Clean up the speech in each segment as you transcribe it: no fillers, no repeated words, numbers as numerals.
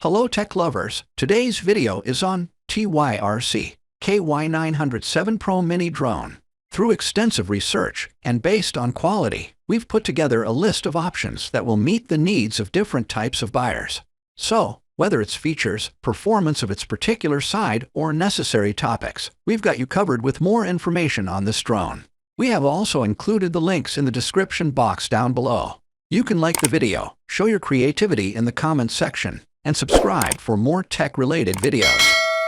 Hello tech lovers, today's video is on TYRC KY907 Pro Mini Drone. Through extensive research and based on quality, we've put together a list of options that will meet the needs of different types of buyers. So, whether it's features, performance of its particular side, or necessary topics, we've got you covered with more information on this drone. We have also included the links in the description box down below. You can like the video, show your creativity in the comments section, and subscribe for more tech-related videos.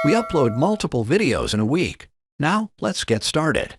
We upload multiple videos in a week. Now, let's get started.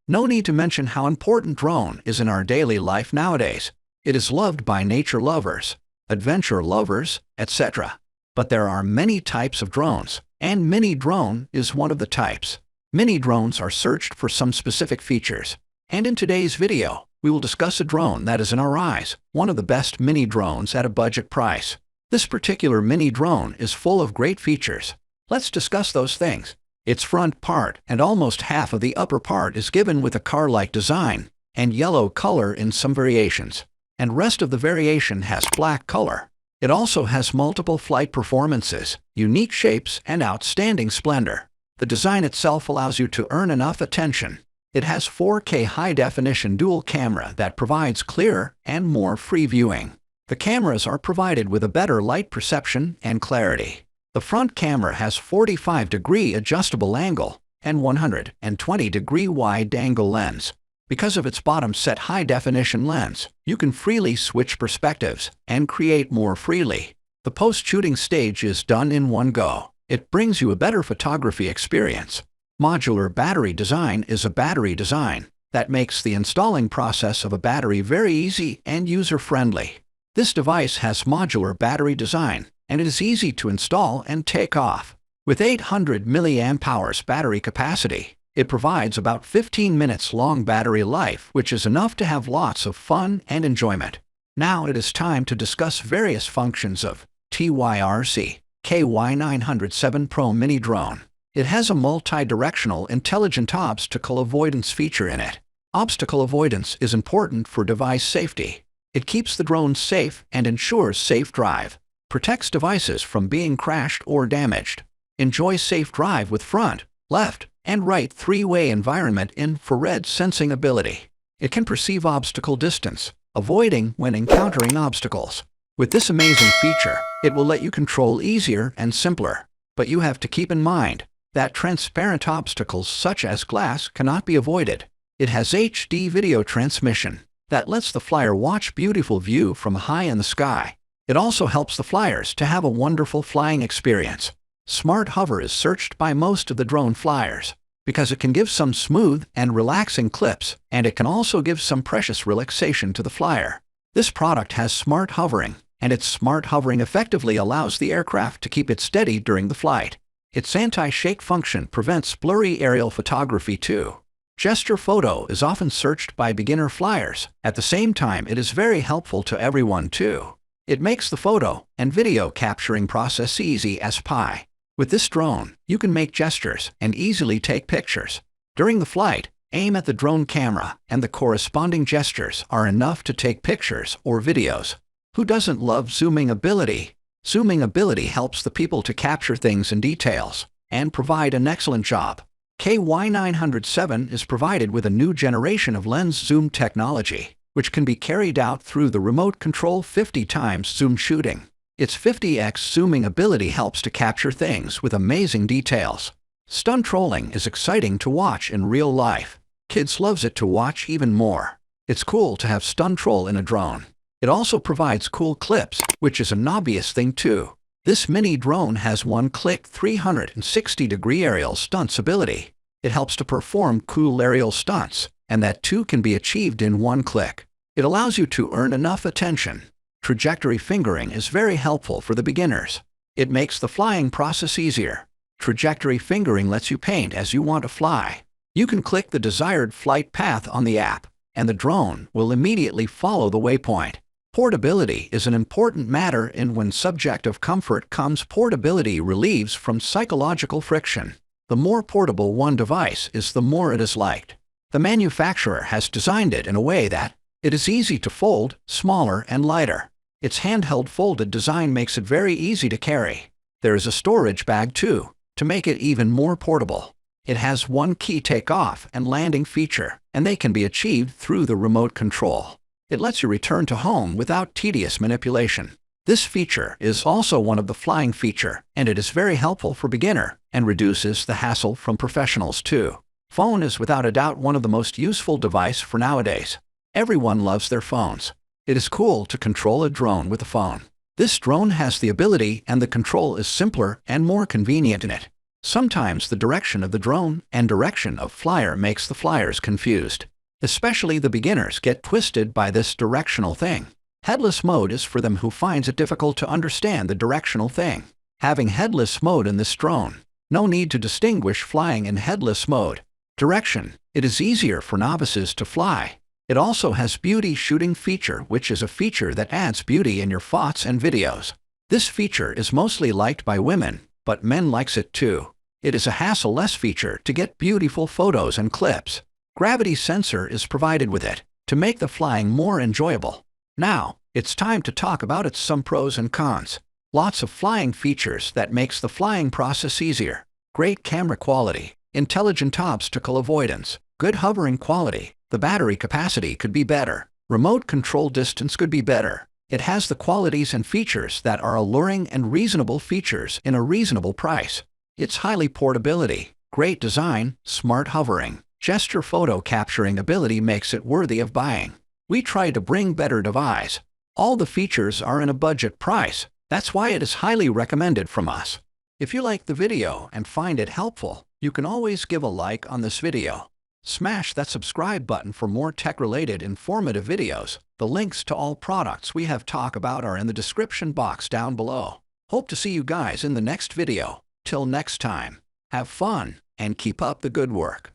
No need to mention how important drone is in our daily life nowadays. It is loved by nature lovers, adventure lovers, etc. But there are many types of drones, and mini drone is one of the types. Mini drones are searched for some specific features. And in today's video, we will discuss a drone that is in our eyes, one of the best mini drones at a budget price. This particular mini drone is full of great features. Let's discuss those things. Its front part and almost half of the upper part is given with a car-like design and yellow color in some variations, and rest of the variation has black color. It also has multiple flight performances, unique shapes, and outstanding splendor. The design itself allows you to earn enough attention. It has 4K high-definition dual camera that provides clearer and more free viewing. The cameras are provided with a better light perception and clarity. The front camera has 45-degree adjustable angle and 120-degree wide-angle lens. Because of its bottom-set high-definition lens, you can freely switch perspectives and create more freely. The post-shooting stage is done in one go. It brings you a better photography experience. Modular battery design is a battery design that makes the installing process of a battery very easy and user-friendly. This device has modular battery design, and it is easy to install and take off. With 800 mAh battery capacity, it provides about 15 minutes long battery life, which is enough to have lots of fun and enjoyment. Now it is time to discuss various functions of TYRC KY907 Pro Mini Drone. It has a multi-directional intelligent obstacle avoidance feature in it. Obstacle avoidance is important for device safety. It keeps the drone safe and ensures safe drive. Protects devices from being crashed or damaged. Enjoy safe drive with front, left, and right three-way environment infrared sensing ability. It can perceive obstacle distance, avoiding when encountering obstacles. With this amazing feature, it will let you control easier and simpler. But you have to keep in mind that transparent obstacles such as glass cannot be avoided. It has HD video transmission that lets the flyer watch beautiful view from high in the sky. It also helps the flyers to have a wonderful flying experience. Smart Hover is searched by most of the drone flyers because it can give some smooth and relaxing clips, and it can also give some precious relaxation to the flyer. This product has smart hovering, and its smart hovering effectively allows the aircraft to keep it steady during the flight. Its anti-shake function prevents blurry aerial photography too. Gesture photo is often searched by beginner flyers. At the same time, it is very helpful to everyone too. It makes the photo and video capturing process easy as pie. With this drone, you can make gestures and easily take pictures. During the flight, aim at the drone camera, and the corresponding gestures are enough to take pictures or videos. Who doesn't love zooming ability? Zooming ability helps the people to capture things in details and provide an excellent job. KY907 is provided with a new generation of lens zoom technology, which can be carried out through the remote control 50 times zoom shooting. Its 50x zooming ability helps to capture things with amazing details. Stunt trolling is exciting to watch in real life. Kids loves it to watch even more. It's cool to have stunt troll in a drone. It also provides cool clips, which is an obvious thing too. This mini drone has one-click 360-degree aerial stunts ability. It helps to perform cool aerial stunts, and that too can be achieved in one click. It allows you to earn enough attention. Trajectory fingering is very helpful for the beginners. It makes the flying process easier. Trajectory fingering lets you paint as you want to fly. You can click the desired flight path on the app, and the drone will immediately follow the waypoint. Portability is an important matter, and when subjective comfort comes, portability relieves from psychological friction. The more portable one device is, the more it is liked. The manufacturer has designed it in a way that It is easy to fold, smaller and lighter. Its handheld folded design makes it very easy to carry. There is a storage bag too, to make it even more portable. It has one key takeoff and landing feature, and they can be achieved through the remote control. It lets you return to home without tedious manipulation. This feature is also one of the flying feature, and it is very helpful for beginner and reduces the hassle from professionals too. Phone is without a doubt one of the most useful device for nowadays. Everyone loves their phones. It is cool to control a drone with a phone. This drone has the ability and the control is simpler and more convenient in it. Sometimes the direction of the drone and direction of flyer makes the flyers confused. Especially the beginners get twisted by this directional thing. Headless mode is for them who finds it difficult to understand the directional thing. Having headless mode in this drone, no need to distinguish flying in headless mode. Direction, it is easier for novices to fly. It also has beauty shooting feature, which is a feature that adds beauty in your photos and videos. This feature is mostly liked by women, but men likes it too. It is a hassle-less feature to get beautiful photos and clips. Gravity sensor is provided with it to make the flying more enjoyable. Now, it's time to talk about some pros and cons. Lots of flying features that makes the flying process easier. Great camera quality, intelligent obstacle avoidance, good hovering quality. The battery capacity could be better. Remote control distance could be better. It has the qualities and features that are alluring and reasonable features in a reasonable price. Its highly portability, great design, smart hovering, gesture photo capturing ability makes it worthy of buying. We try to bring better device. All the features are in a budget price. That's why it is highly recommended from us. If you like the video and find it helpful, you can always give a like on this video. Smash that subscribe button for more tech-related informative videos. The links to all products we have talked about are in the description box down below. Hope to see you guys in the next video. Till next time, have fun and keep up the good work.